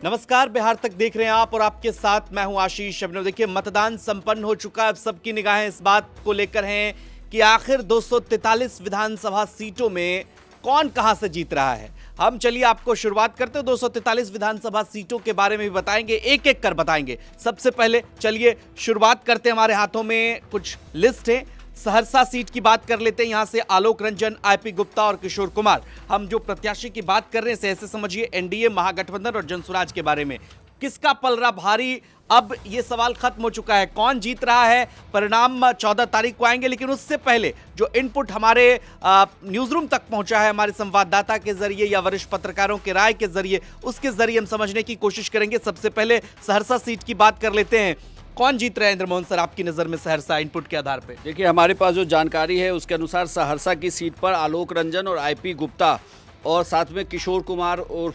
नमस्कार, बिहार तक देख रहे हैं आप और आपके साथ मैं हूं आशीष अभिनव। देखिए, मतदान संपन्न हो चुका है। अब सबकी निगाहें इस बात को लेकर हैं कि आखिर 243 विधानसभा सीटों में कौन कहां से जीत रहा है। हम चलिए आपको शुरुआत करते हैं। 243 विधानसभा सीटों के बारे में भी बताएंगे, एक एक कर बताएंगे। सबसे पहले चलिए शुरुआत करते हैं। हमारे हाथों में कुछ लिस्ट है। सहरसा सीट की बात कर लेते हैं। यहां से आलोक रंजन, आईपी गुप्ता और किशोर कुमार। हम जो प्रत्याशी की बात कर रहे हैं ऐसे समझिए एनडीए, महागठबंधन और जनसुराज के बारे में। किसका पलड़ा भारी, अब यह सवाल खत्म हो चुका है। कौन जीत रहा है, परिणाम 14 तारीख को आएंगे। लेकिन उससे पहले जो इनपुट हमारे न्यूज रूम तक पहुंचा है, हमारे संवाददाता के जरिए या वरिष्ठ पत्रकारों के राय के जरिए, उसके जरिए हम समझने की कोशिश करेंगे। सबसे पहले सहरसा सीट की बात कर लेते हैं। कौन जीत रहे हैं इंद्रमोहन सर आपकी नजर में सहरसा, इनपुट के आधार पे? देखिए, हमारे पास जो जानकारी है उसके अनुसार सहरसा की सीट पर आलोक रंजन और आईपी गुप्ता और साथ में किशोर कुमार और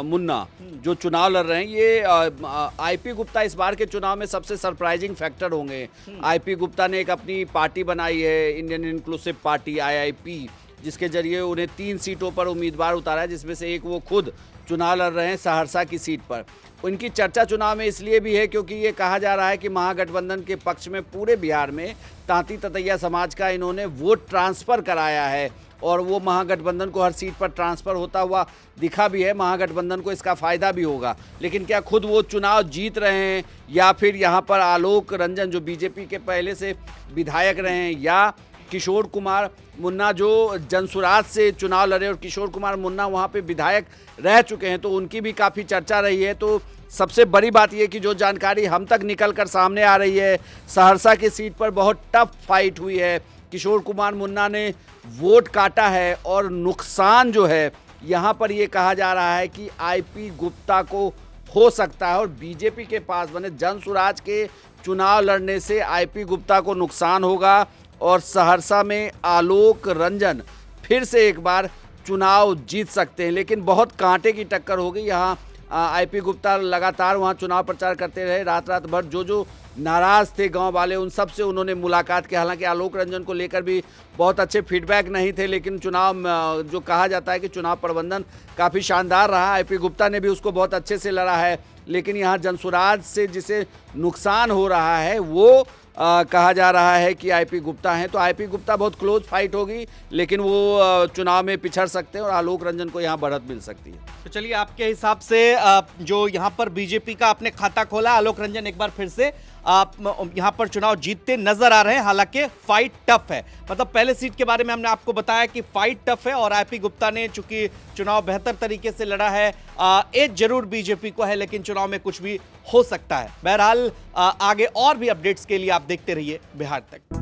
मुन्ना जो चुनाव लड़ रहे हैं। ये आईपी गुप्ता इस बार के चुनाव में सबसे सरप्राइजिंग फैक्टर होंगे। आईपी गुप्ता ने एक अपनी पार्टी बनाई है, इंडियन इंक्लूसिव पार्टी IIP, जिसके जरिए उन्हें 3 सीटों पर उम्मीदवार उतारा है, जिसमें से एक वो खुद चुनाव लड़ रहे हैं सहरसा की सीट पर। उनकी चर्चा चुनाव में इसलिए भी है क्योंकि ये कहा जा रहा है कि महागठबंधन के पक्ष में पूरे बिहार में तांती ततैया समाज का इन्होंने वोट ट्रांसफ़र कराया है और वो महागठबंधन को हर सीट पर ट्रांसफ़र होता हुआ दिखा भी है। महागठबंधन को इसका फ़ायदा भी होगा। लेकिन क्या खुद वो चुनाव जीत रहे हैं या फिर यहाँ पर आलोक रंजन जो बीजेपी के पहले से विधायक रहे हैं, या किशोर कुमार मुन्ना जो जनसुराज से चुनाव लड़े और किशोर कुमार मुन्ना वहाँ पे विधायक रह चुके हैं, तो उनकी भी काफ़ी चर्चा रही है। तो सबसे बड़ी बात यह कि जो जानकारी हम तक निकल कर सामने आ रही है, सहरसा की सीट पर बहुत टफ फाइट हुई है। किशोर कुमार मुन्ना ने वोट काटा है और नुकसान जो है यहाँ पर ये कहा जा रहा है कि आईपी गुप्ता को हो सकता है और बीजेपी के पास बने जनसुराज के चुनाव लड़ने से आईपी गुप्ता को नुकसान होगा और सहरसा में आलोक रंजन फिर से एक बार चुनाव जीत सकते हैं। लेकिन बहुत कांटे की टक्कर होगी। यहाँ आईपी गुप्ता लगातार वहाँ चुनाव प्रचार करते रहे रात भर। जो नाराज़ थे गांव वाले, उन सब से उन्होंने मुलाकात की। हालांकि आलोक रंजन को लेकर भी बहुत अच्छे फीडबैक नहीं थे, लेकिन चुनाव जो कहा जाता है कि चुनाव प्रबंधन काफ़ी शानदार रहा। आईपी गुप्ता ने भी उसको बहुत अच्छे से लड़ा है। लेकिन यहाँ जनसुराज से जिसे नुकसान हो रहा है वो कहा जा रहा है कि आईपी गुप्ता हैं। तो आईपी गुप्ता बहुत क्लोज फाइट होगी, लेकिन वो चुनाव में पिछड़ सकते हैं और आलोक रंजन को यहाँ बढ़त मिल सकती है। तो चलिए, आपके हिसाब से जो यहाँ पर बीजेपी का आपने खाता खोला, आलोक रंजन एक बार फिर से आप यहाँ पर चुनाव जीतते नजर आ रहे हैं। हालांकि फाइट टफ है। मतलब पहले सीट के बारे में हमने आपको बताया कि फाइट टफ है और आईपी गुप्ता ने चूंकि चुनाव बेहतर तरीके से लड़ा है, एज जरूर बीजेपी को है, लेकिन चुनाव में कुछ भी हो सकता है। बहरहाल आगे और भी अपडेट्स के लिए आप देखते रहिए बिहार तक।